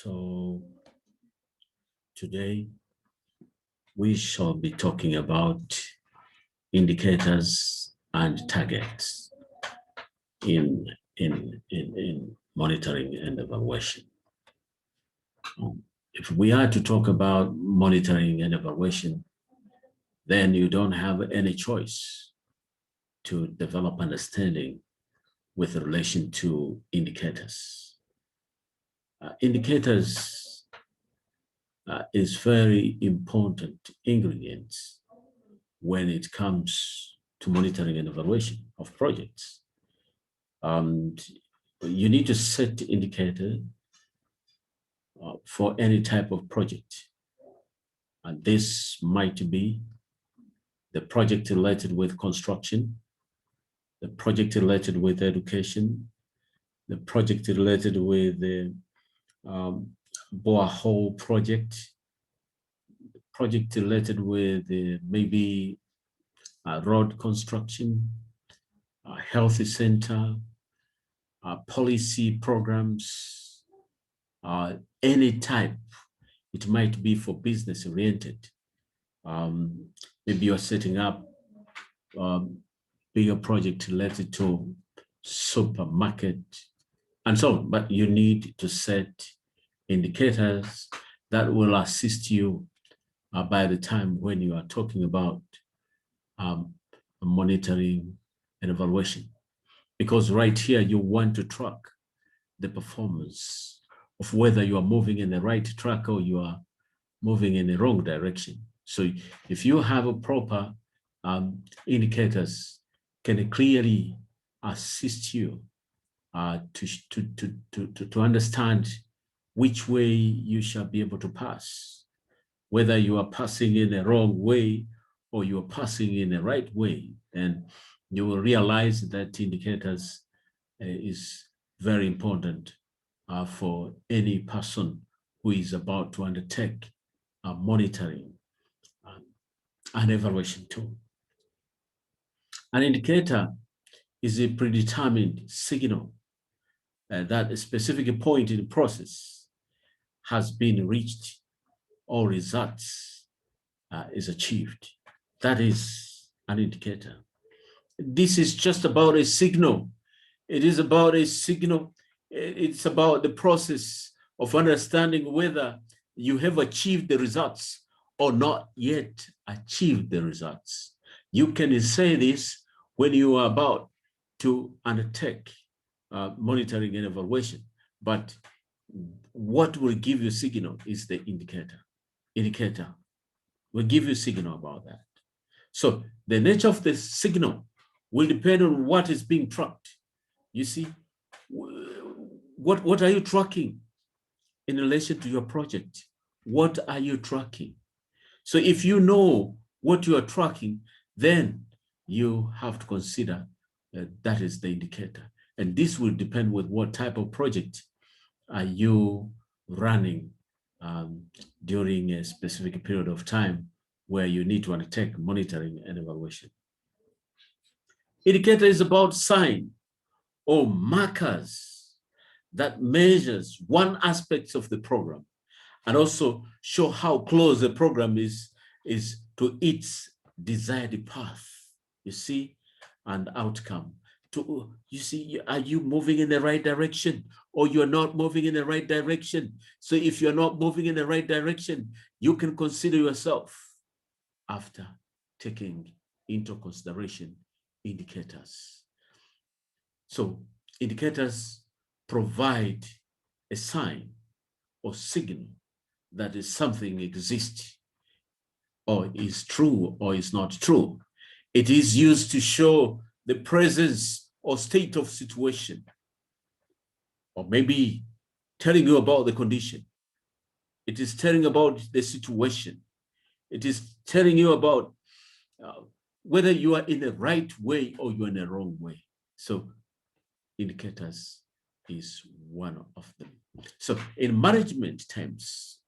So today we shall be talking about indicators and targets in monitoring and evaluation. If we are to talk about monitoring and evaluation, then you don't have any choice to develop understanding with relation to indicators. Indicators is very important ingredients when it comes to monitoring and evaluation of projects. You need to set indicator for any type of project. And this might be the project related with construction, the project related with education, the project related with the borehole project related with maybe road construction, health center, policy programs, any type. It might be for business oriented. Maybe you're setting up bigger project related to supermarket and so on, but you need to set indicators that will assist you by the time when you are talking about monitoring and evaluation. Because right here, you want to track the performance of whether you are moving in the right track or you are moving in the wrong direction. So if you have a proper indicators can clearly assist you to understand which way you shall be able to pass, whether you are passing in the wrong way or you are passing in the right way. And you will realize that indicators is very important for any person who is about to undertake monitoring and evaluation tool. An indicator is a predetermined signal that a specific point in the process has been reached or results is achieved. That is an indicator. This is just about a signal. It is about a signal. It's about the process of understanding whether you have achieved the results or not yet achieved the results. You can say this when you are about to undertake monitoring and evaluation, but what will give you signal is the indicator. Indicator will give you signal about that. So the nature of the signal will depend on what is being tracked. You see, what are you tracking in relation to your project? What are you tracking? So if you know what you are tracking, then you have to consider that is the indicator. And this will depend with what type of project are you running during a specific period of time where you need to undertake monitoring and evaluation. Indicator is about sign or markers that measures one aspect of the program and also show how close the program is to its desired path, you see, and outcome. You see, are you moving in the right direction or you're not moving in the right direction? So if you're not moving in the right direction, you can consider yourself after taking into consideration indicators. So indicators provide a sign or signal that is something exists or is true or is not true. It is used to show the presence or state of situation, or maybe telling you about the condition. It is telling about the situation. It is telling you about whether you are in the right way or you're in the wrong way. So indicators is one of them. So in management terms,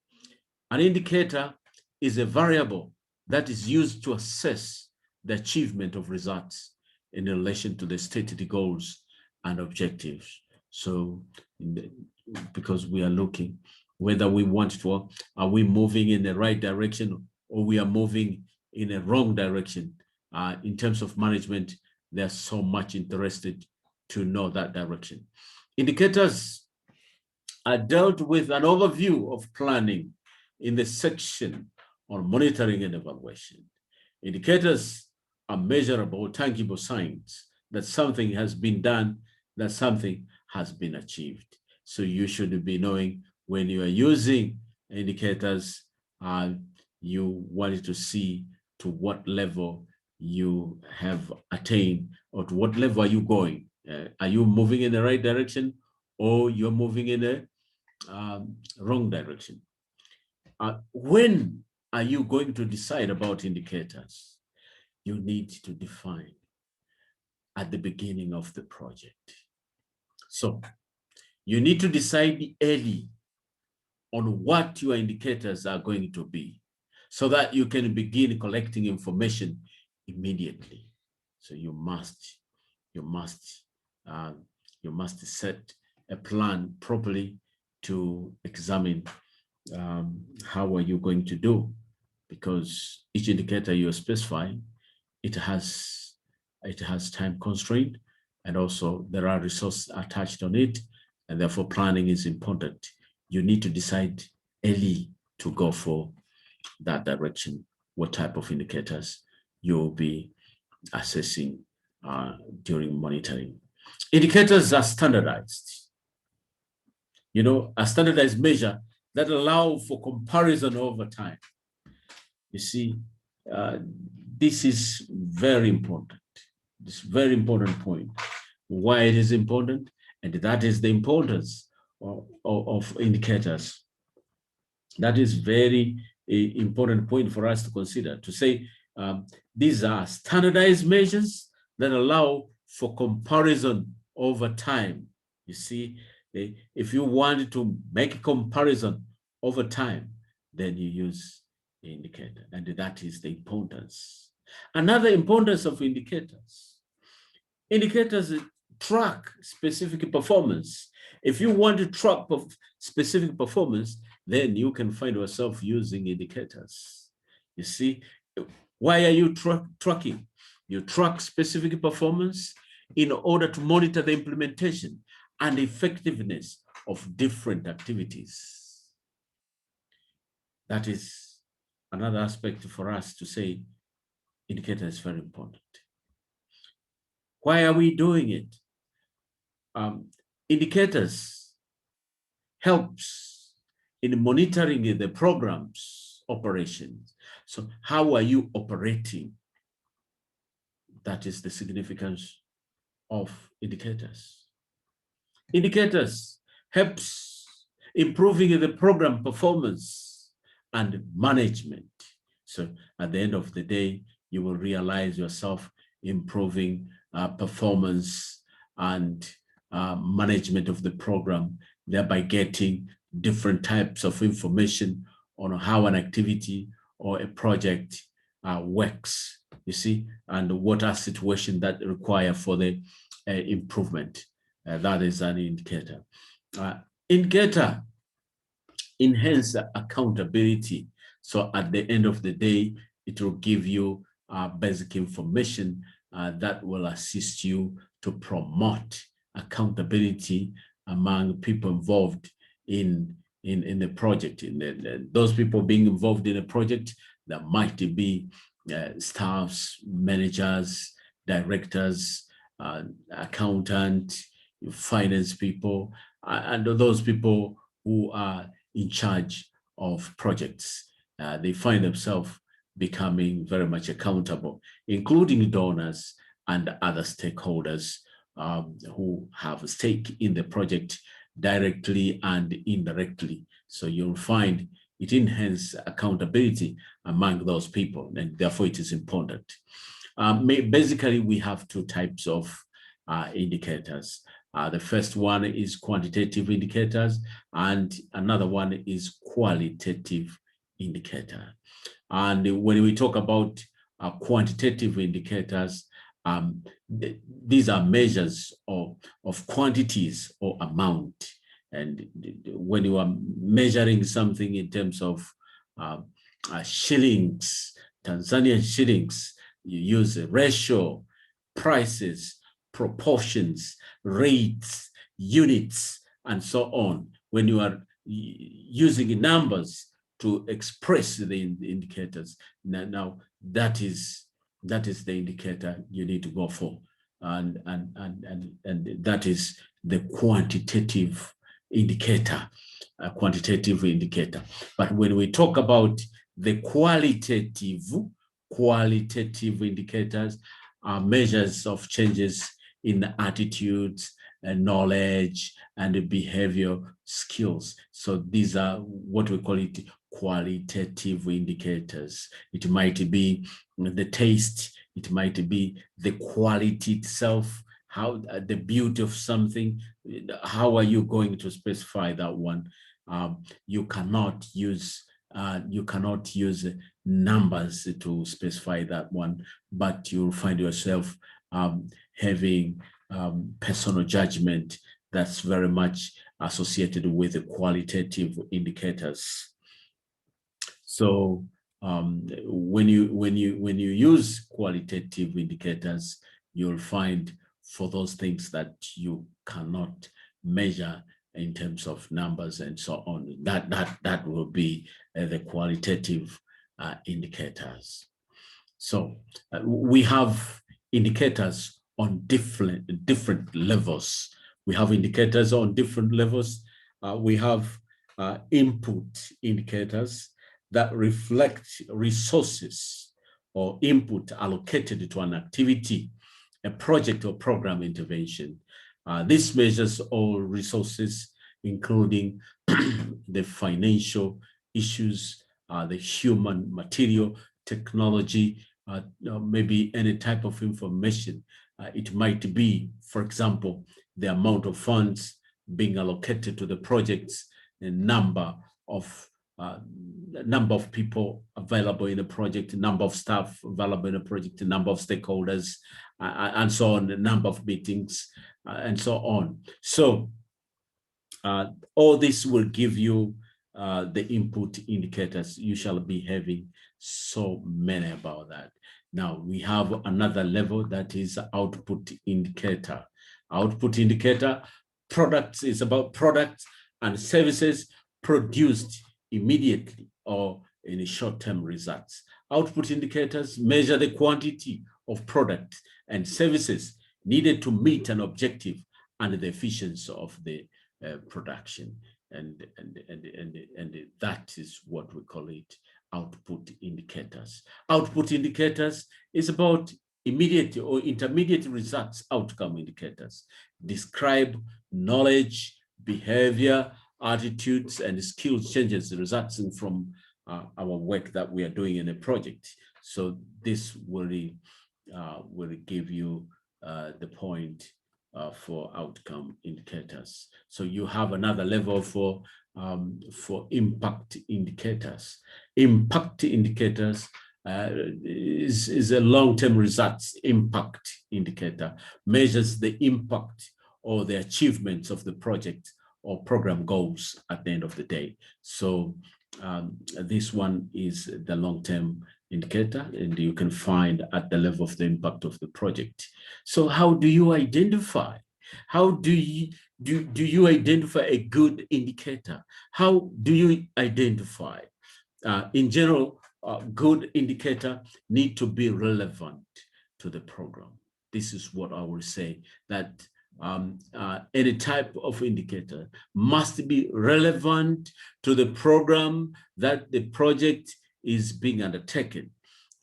an indicator is a variable that is used to assess the achievement of results in relation to the stated goals and objectives. So because we are looking whether we want to, are we moving in the right direction or we are moving in a wrong direction. In terms of management, they're so much interested to know that direction. Indicators are dealt with an overview of planning in the section on monitoring and evaluation. Indicators are measurable, tangible signs that something has been done, that something has been achieved. So you should be knowing when you are using indicators, you wanted to see to what level you have attained or to what level are you going. Are you moving in the right direction or you're moving in a wrong direction? When are you going to decide about indicators? You need to define at the beginning of the project. So you need to decide early on what your indicators are going to be so that you can begin collecting information immediately. So you must set a plan properly to examine how are you going to do, because each indicator you're specifying, it has time constraint, and also there are resources attached on it, and therefore planning is important. You need to decide early to go for that direction, what type of indicators you'll be assessing during monitoring. Indicators are standardized. A standardized measure that allow for comparison over time. You see, this is very important. This is very important point. Why it is important, and that is the importance of indicators. That is very important point for us to consider, to say these are standardized measures that allow for comparison over time. You see, if you want to make a comparison over time, then you use the indicator, and that is the importance. Another importance of indicators. Indicators track specific performance. If you want to track specific performance, then you can find yourself using indicators. You see, why are you tracking? You track specific performance in order to monitor the implementation and effectiveness of different activities. That is another aspect for us to say indicator is very important. Why are we doing it? Indicators helps in monitoring the program's operations. So how are you operating? That is the significance of indicators. Indicators helps improving the program performance and management. So at the end of the day, you will realize yourself improving performance and management of the program, thereby getting different types of information on how an activity or a project works, you see, and what are situations that require for the improvement. That is an indicator. Indicator enhance accountability. So at the end of the day, it will give you basic information that will assist you to promote accountability among people involved in the project. Those people being involved in a project, there might be staffs, managers, directors, accountant, finance people, and those people who are in charge of projects. They find themselves becoming very much accountable, including donors and other stakeholders who have a stake in the project directly and indirectly. So you'll find it enhances accountability among those people, and therefore it is important. Basically, we have two types of indicators. The first one is quantitative indicators, and another one is qualitative indicator. And when we talk about quantitative indicators, these are measures of quantities or amount. And when you are measuring something in terms of shillings, Tanzanian shillings, you use a ratio, prices, proportions, rates, units, and so on. When you are using numbers to express the indicators, now that is the indicator you need to go for, and that is the quantitative indicator, a quantitative indicator. But when we talk about the qualitative indicators, are measures of changes in attitudes and knowledge and behavior skills. So these are what we call it qualitative indicators. It might be the taste, it might be the quality itself, how the beauty of something. How are you going to specify that one? You cannot use numbers to specify that one, but you'll find yourself having personal judgment that's very much associated with the qualitative indicators. So when you use qualitative indicators, you'll find for those things that you cannot measure in terms of numbers and so on, that will be the qualitative indicators. So we have indicators on different levels. We have indicators on different levels. We have input indicators that reflect resources or input allocated to an activity, a project or program intervention. This measures all resources, including the financial issues, the human material, technology, maybe any type of information. It might be, for example, the amount of funds being allocated to the projects, the number of people available in a project, number of staff available in a project, the number of stakeholders, and so on, the number of meetings, and so on. So all this will give you the input indicators. You shall be having so many about that. Now we have another level, that is output indicator. Output indicator, products is about products and services produced immediately or in short-term results. Output indicators measure the quantity of products and services needed to meet an objective and the efficiency of the production. And that is what we call it, output indicators. Output indicators is about immediate or intermediate results. Outcome indicators describe knowledge, behavior, attitudes, and skills changes resulting from our work that we are doing in a project. So this will give you the point for outcome indicators. So you have another level for impact indicators. Impact indicators is a long-term results impact indicator, measures the impact or the achievements of the project or program goals at the end of the day. So this one is the long-term indicator, and you can find at the level of the impact of the project. So how do you identify? How do you identify a good indicator? How do you identify? In general, good indicator need to be relevant to the program. This is what I will say, that any type of indicator must be relevant to the program that the project is being undertaken,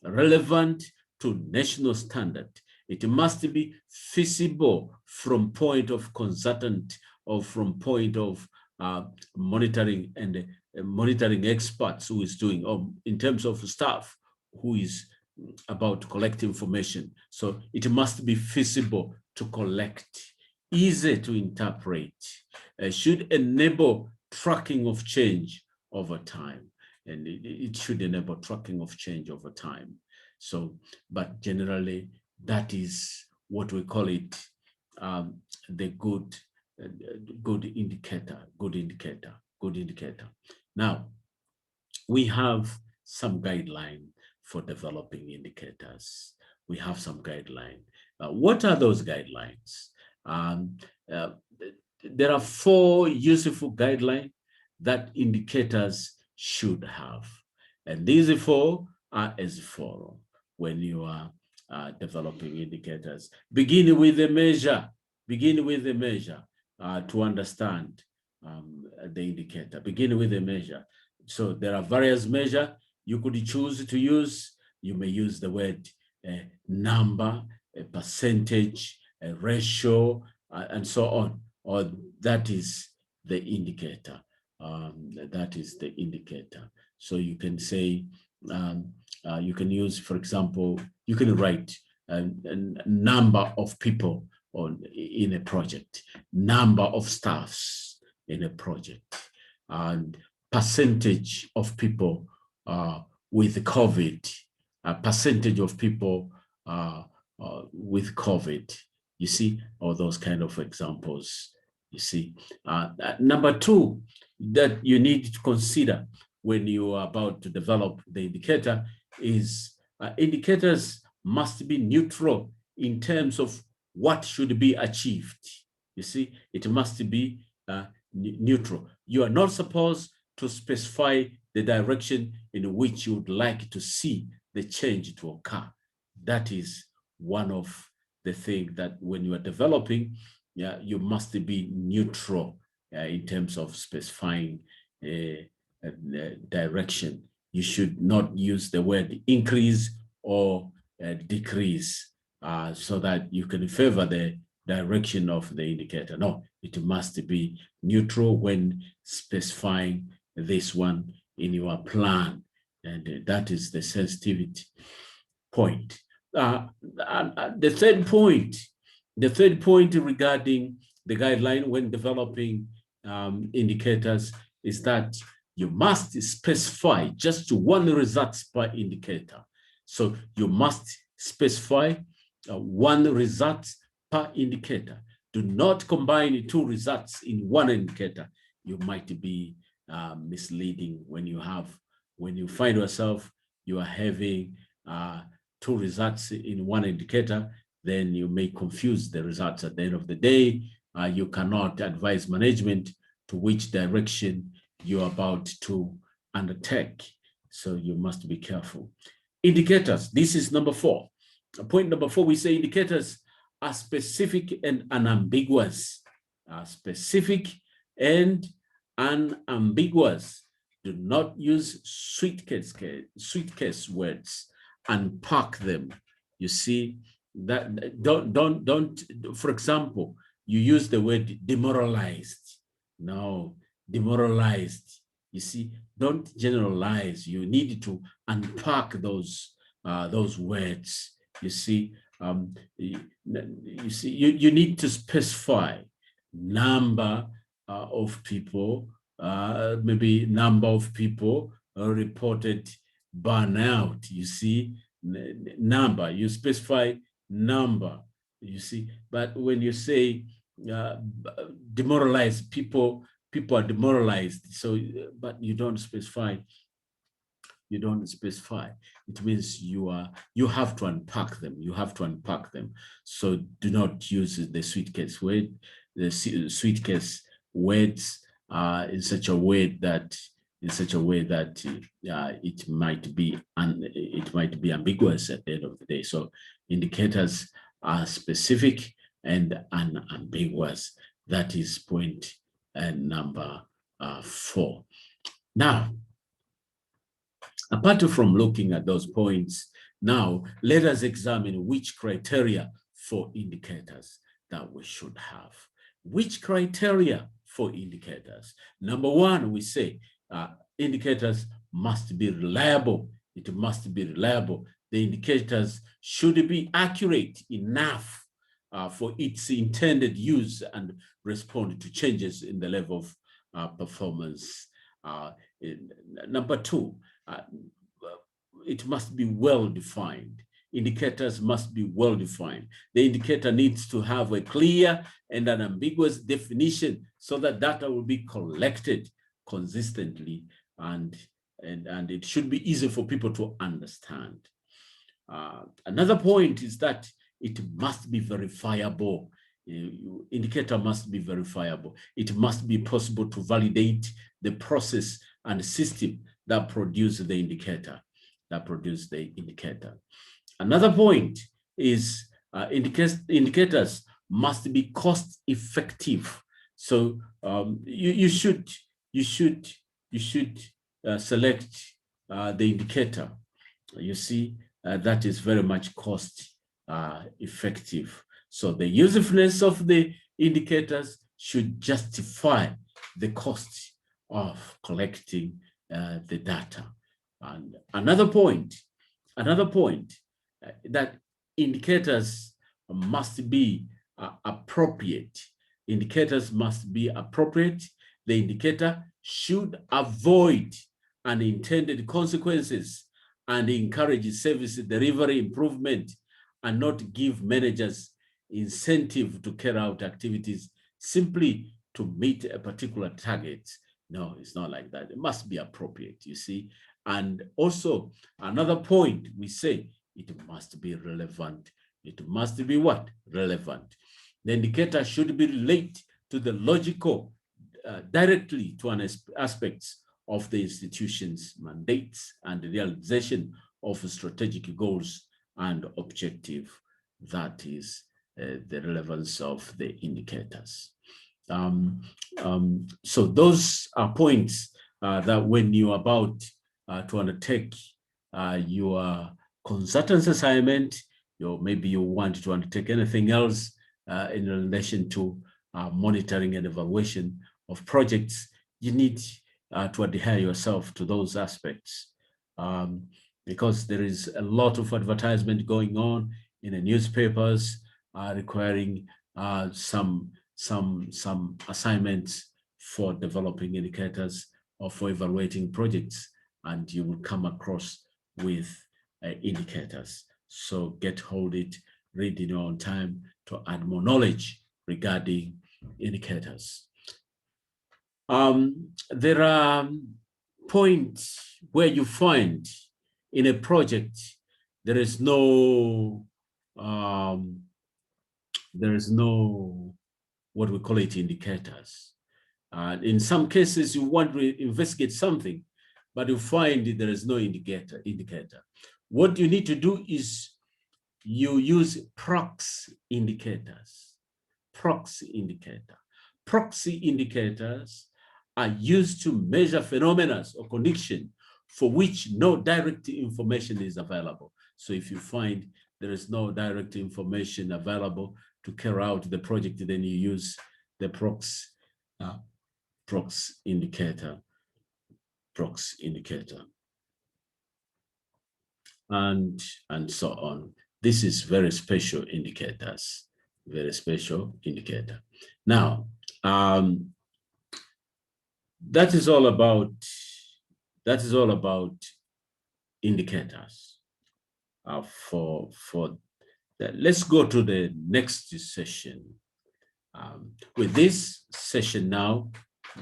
relevant to national standard. It must be feasible from point of consultant or from point of monitoring and monitoring experts who is doing, or in terms of staff who is about to collect information. So it must be feasible to collect, easy to interpret, should enable tracking of change over time. And it should enable tracking of change over time. So, but generally, that is what we call it, the good good indicator, good indicator, good indicator. Now, we have some guideline for developing indicators. We have some guideline. What are those guidelines? Um, uh, there are 4 useful guidelines that indicators should have. And these 4 are as follows when you are developing indicators. Begin with a measure. Begin with a measure to understand the indicator. Begin with a measure. So there are various measures you could choose to use. You may use the word number, a percentage, a ratio, and so on. Or that is the indicator. That is the indicator. So you can say, you can use, for example, you can write a number of people in a project, number of staffs in a project, and percentage of people with COVID, a percentage of people with COVID. You see, all those kind of examples. You see, number 2 that you need to consider when you are about to develop the indicator is indicators must be neutral in terms of what should be achieved. You see, it must be neutral. You are not supposed to specify the direction in which you would like to see the change to occur. That is one of the things that when you are developing, you must be neutral in terms of specifying a direction. You should not use the word increase or decrease so that you can favor the direction of the indicator. No, it must be neutral when specifying this one in your plan. And that is the sensitivity point. The third point regarding the guideline when developing indicators is that you must specify just 1 result per indicator. So you must specify 1 result per indicator. Do not combine 2 results in 1 indicator. You might be misleading when you find yourself, you are having 2 results in 1 indicator, then you may confuse the results at the end of the day. You cannot advise management to which direction you're about to undertake. So you must be careful. Indicators, this is number 4. Point number 4, we say indicators are specific and unambiguous. Specific and unambiguous. Do not use suitcase words. Unpack them. You see, that don't, for example, you use the word demoralized. No, demoralized. You see, don't generalize. You need to unpack those words. You see, you need to specify number of people, maybe number of people reported burnout. You see, number, you specify number, you see. But when you say demoralized, people are demoralized. So, but you don't specify. You don't specify. It means you have to unpack them. You have to unpack them. So do not use the suitcase word, the suitcase words in such a way that it might be ambiguous at the end of the day. So indicators are specific and unambiguous. That is point number 4. Now, apart from looking at those points, now let us examine which criteria for indicators that we should have. Which criteria for indicators? Number 1, we say indicators must be reliable. It must be reliable. The indicators should be accurate enough for its intended use and respond to changes in the level of performance. Number 2, it must be well defined. indicators must be well defined. The indicator needs to have a clear and an ambiguous definition so that data will be collected consistently and it should be easy for people to understand. Another point is that it must be verifiable. Indicator must be verifiable. It must be possible to validate the process and system that produce the indicator, Another point is indicators must be cost effective. So you should select the indicator. You see, that is very much cost effective. So the usefulness of the indicators should justify the cost of collecting the data. And another point that indicators must be appropriate. Indicators must be appropriate. The indicator should avoid unintended consequences and encourage service delivery improvement and not give managers incentive to carry out activities simply to meet a particular target. No, it's not like that. It must be appropriate, you see. And also another point, we say it must be relevant. It must be what? Relevant. The indicator should be related to the logical, directly to an aspects of the institution's mandates and the realization of strategic goals and objective. That is the relevance of the indicators. So those are points that when you're about to undertake your consultancy assignment, maybe you want to undertake anything else in relation to monitoring and evaluation of projects, you need to adhere yourself to those aspects because there is a lot of advertisement going on in the newspapers requiring some assignments for developing indicators or for evaluating projects, and you will come across with indicators. So get hold it, read in your own time to add more knowledge regarding indicators. There are points where you find in a project there is no what we call it indicators. In some cases, you want to investigate something, but you find there is no indicator. What you need to do is you use proxy indicators. Proxy indicators are used to measure phenomena or condition for which no direct information is available. So if you find there is no direct information available to carry out the project, then you use the proxy indicator. And so on. This is very special indicators, very special indicator. Now, that is all about indicators. Let's go to the next session. With this session now,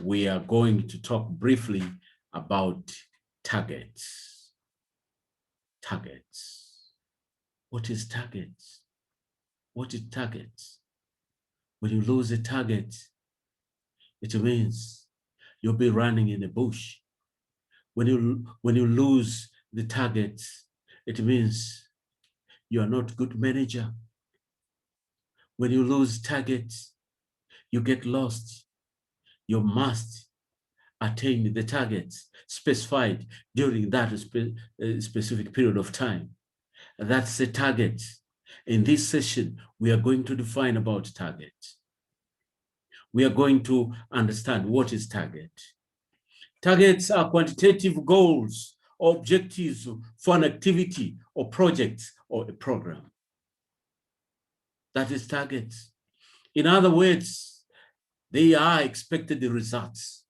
we are going to talk briefly about targets. Targets. What is targets? What is targets? When you lose a target, it means you'll be running in the bush. When you lose the target, it means you are not a good manager. When you lose targets, you get lost. You must attain the targets specified during that specific period of time. That's the target. In this session, we are going to define about target. We are going to understand what is target. Targets are quantitative goals or objectives for an activity or project or a program. That is targets. In other words, they are expected results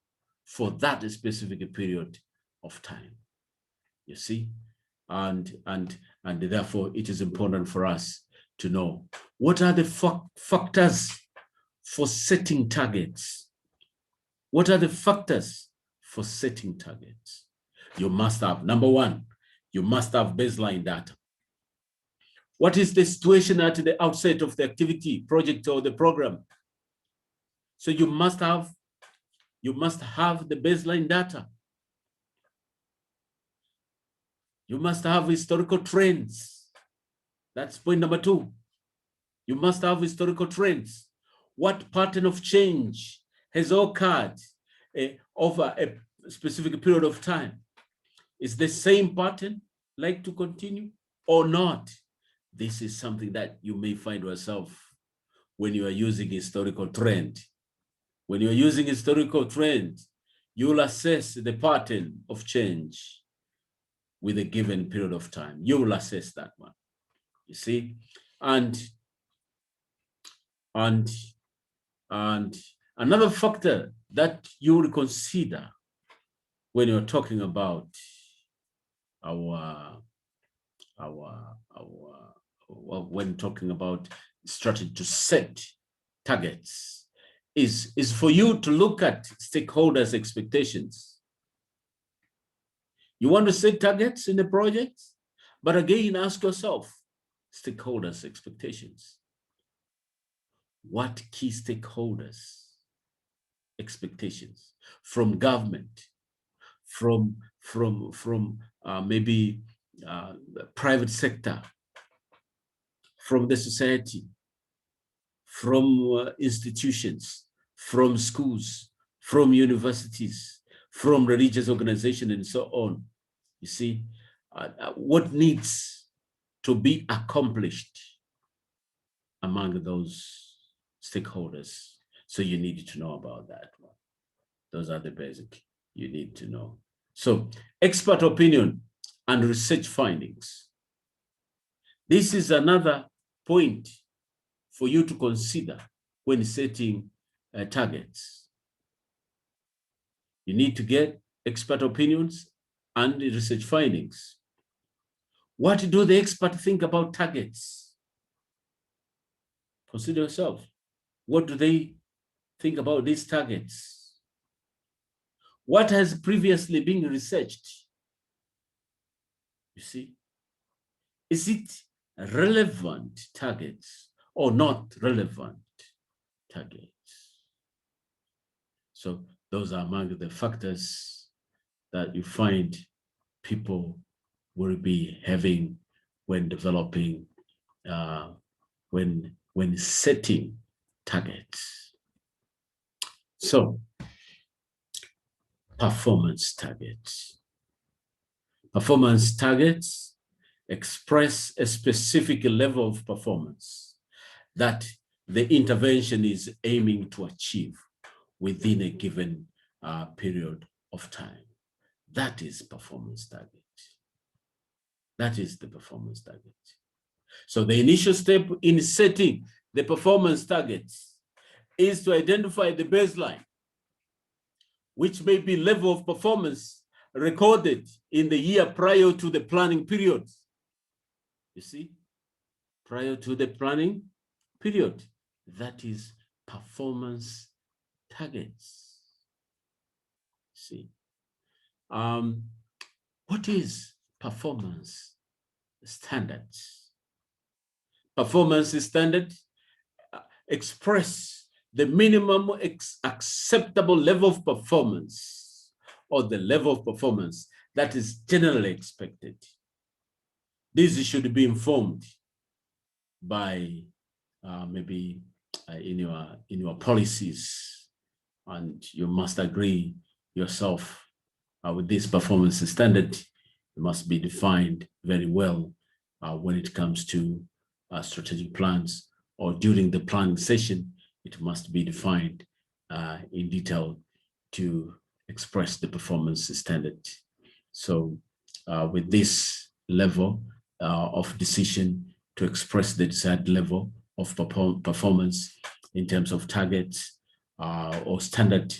for that specific period of time. You see, and And therefore, it is important for us to know what are the factors for setting targets. What are the factors for setting targets? You must have, number one, you must have baseline data. What is the situation at the outset of the activity, project, or the program? So you must have the baseline data. You must have historical trends. That's point number two. You must have historical trends. What pattern of change has occurred over a specific period of time? Is the same pattern like to continue or not? This is something that you may find yourself when you are using historical trend. When you're using historical trend, you'll assess the pattern of change with a given period of time. You will assess that one, you see? And another factor that you will consider when you're talking about when talking about strategy to set targets is for you to look at stakeholders' expectations. You want to set targets in the project, but again, ask yourself, stakeholders' expectations. What key stakeholders' expectations from government, from maybe the private sector, from the society, from institutions, from schools, from universities, from religious organizations, and so on. You see, what needs to be accomplished among those stakeholders. So you need to know about that one. Those are the basic you need to know. So expert opinion and research findings. This is another point for you to consider when setting targets. You need to get expert opinions and research findings. What do the experts think about targets? Consider yourself. What do they think about these targets? What has previously been researched? You see, is it relevant targets or not relevant targets? So those are among the factors that you find people will be having when developing, when setting targets. So, performance targets. Performance targets express a specific level of performance that the intervention is aiming to achieve within a given period of time. That is performance target. That is the performance target. So the initial step in setting the performance targets is to identify the baseline, which may be level of performance recorded in the year prior to the planning period. You see, prior to the planning period, that is performance targets. See, what is performance standards? Performance standard express the minimum acceptable level of performance, or the level of performance that is generally expected. These should be informed by maybe in your policies, and you must agree yourself with this performance standard. It must be defined very well when it comes to strategic plans, or during the planning session. It must be defined in detail to express the performance standard. So with this level of decision to express the desired level of performance in terms of targets or standard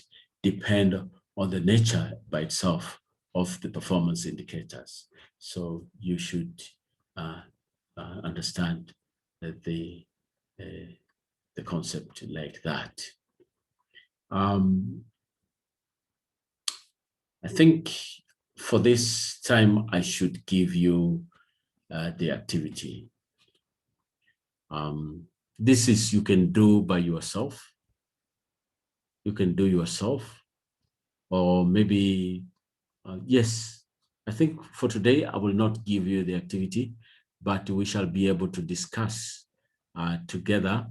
depend on the nature by itself of the performance indicators. So you should understand the concept like that. I think for this time, I should give you the activity. This is you can do by yourself. You can do yourself, or maybe, yes, I think for today, I will not give you the activity, but we shall be able to discuss together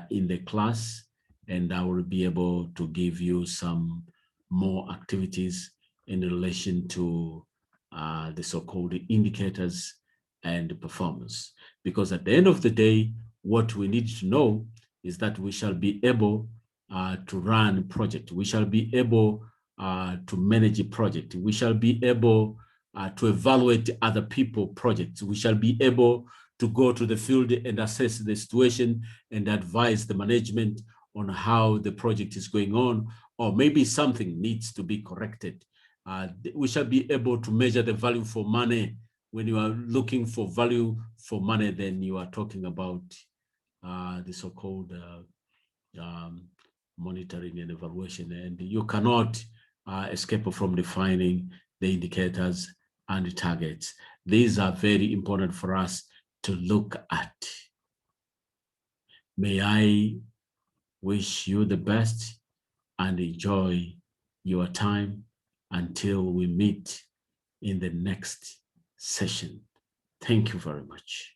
in the class, and I will be able to give you some more activities in relation to the so-called indicators and performance. Because at the end of the day, what we need to know is that we shall be able to run a project. We shall be able to manage a project. We shall be able to evaluate other people projects. We shall be able to go to the field and assess the situation and advise the management on how the project is going on, or maybe something needs to be corrected. We shall be able to measure the value for money. When you are looking for value for money, then you are talking about the so-called monitoring and evaluation, and you cannot escape from defining the indicators and the targets. These are very important for us to look at. May I wish you the best and enjoy your time until we meet in the next session. Thank you very much.